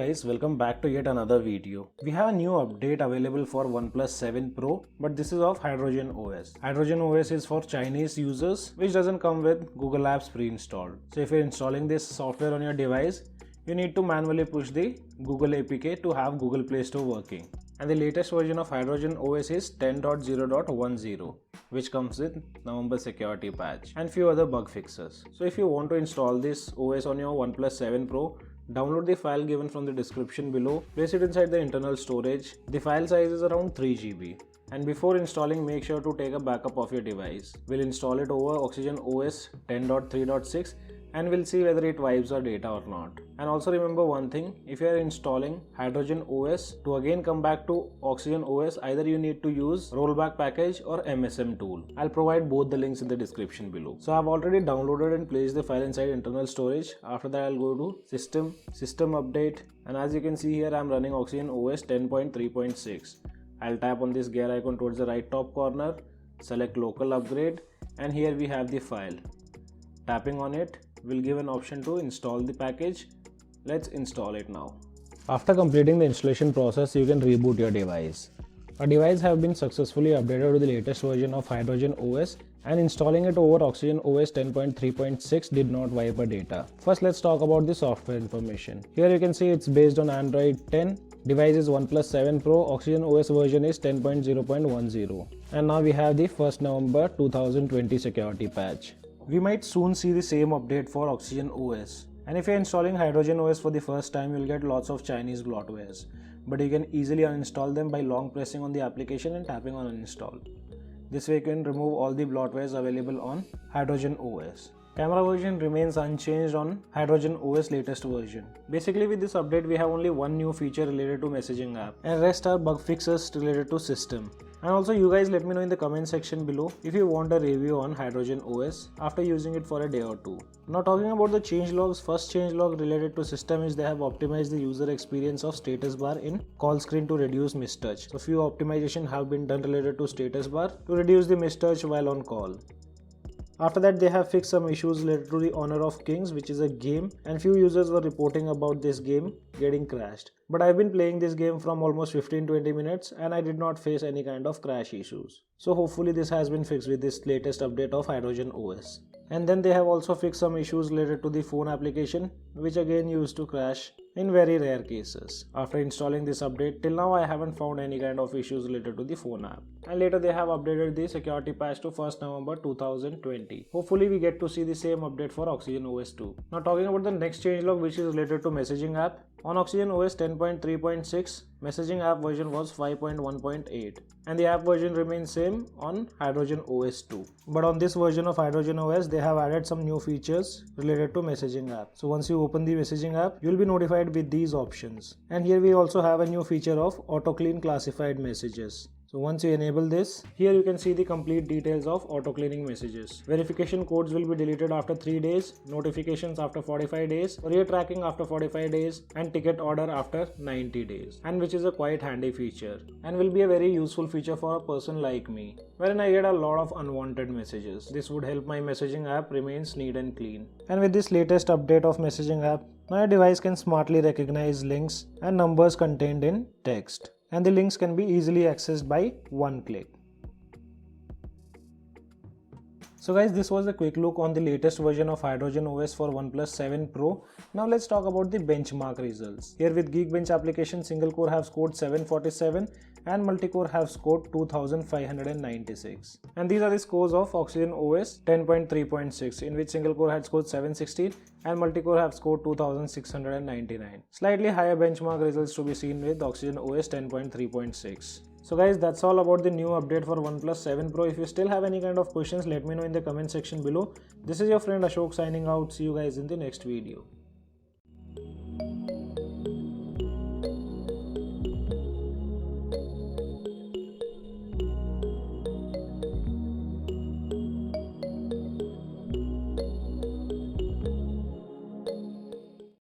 guys, welcome back to yet another video. We have a new update available for OnePlus 7 Pro, but this is of Hydrogen OS. Hydrogen OS is for Chinese users, which doesn't come with Google Apps pre-installed. So if you're installing this software on your device, you need to manually push the Google APK to have Google Play Store working. And the latest version of Hydrogen OS is 10.0.10, which comes with November security patch and few other bug fixes. So if you want to install this OS on your OnePlus 7 Pro, download the file given from the description below, place it inside the internal storage. The file size is around 3 GB. And before installing, make sure to take a backup of your device. We'll install it over Oxygen OS 10.3.6 and we'll see whether it wipes our data or not. And also remember one thing, if you are installing Hydrogen OS, to again come back to Oxygen OS, either you need to use rollback package or MSM tool. I'll provide both the links in the description below. So I've already downloaded and placed the file inside internal storage. After that I'll go to system update, and as you can see here I'm running Oxygen OS 10.3.6. I'll tap on this gear icon towards the right top corner, select local upgrade, and here we have the file. Tapping on it will give an option to install the package. Let's install it now. After completing the installation process, you can reboot your device. Our device have been successfully updated to the latest version of Hydrogen OS, and installing it over Oxygen OS 10.3.6 did not wipe our data. First, let's talk about the software information. Here you can see it's based on Android 10. Device is OnePlus 7 Pro, Oxygen OS version is 10.0.10. And now we have the 1st November 2020 security patch. We might soon see the same update for Oxygen OS. And if you're installing Hydrogen OS for the first time, you'll get lots of Chinese bloatwares. But you can easily uninstall them by long pressing on the application and tapping on uninstall. This way you can remove all the bloatwares available on Hydrogen OS. Camera version remains unchanged on Hydrogen OS latest version. Basically with this update we have only one new feature related to messaging app, and rest are bug fixes related to system. And also you guys let me know in the comment section below if you want a review on Hydrogen OS after using it for a day or two. Now talking about the changelogs, first changelog related to system is they have optimized the user experience of status bar in call screen to reduce mistouch. So few optimization have been done related to status bar to reduce the mistouch while on call. After that, they have fixed some issues related to the Honor of Kings, which is a game, and few users were reporting about this game getting crashed. But I've been playing this game from almost 15-20 minutes and I did not face any kind of crash issues. So hopefully this has been fixed with this latest update of Hydrogen OS. And then they have also fixed some issues related to the phone application, which again used to crash in very rare cases. After installing this update, till now I haven't found any kind of issues related to the phone app. And later they have updated the security patch to 1st November 2020. Hopefully we get to see the same update for Oxygen OS 2. Now talking about the next changelog, which is related to messaging app. On Oxygen OS 10.3.6, messaging app version was 5.1.8 and the app version remains same on Hydrogen OS 2. But on this version of Hydrogen OS, they have added some new features related to messaging app. So once you open the messaging app, you'll be notified with these options. And here we also have a new feature of auto clean classified messages. So once you enable this, here you can see the complete details of auto cleaning messages. Verification codes will be deleted after 3 days, notifications after 45 days, career tracking after 45 days, and ticket order after 90 days. And which is a quite handy feature and will be a very useful feature for a person like me, wherein I get a lot of unwanted messages. This would help my messaging app remains neat and clean. And with this latest update of messaging app, now your device can smartly recognize links and numbers contained in text. And the links can be easily accessed by one click. So guys, this was a quick look on the latest version of Hydrogen OS for OnePlus 7 Pro. Now let's talk about the benchmark results. Here with Geekbench application, single core have scored 747 and multi-core have scored 2596. And these are the scores of Oxygen OS 10.3.6, in which single core had scored 716 and multi-core have scored 2699. Slightly higher benchmark results to be seen with Oxygen OS 10.3.6. So guys, that's all about the new update for OnePlus 7 Pro. If you still have any kind of questions, let me know in the comment section below. This is your friend Ashok signing out. See you guys in the next video.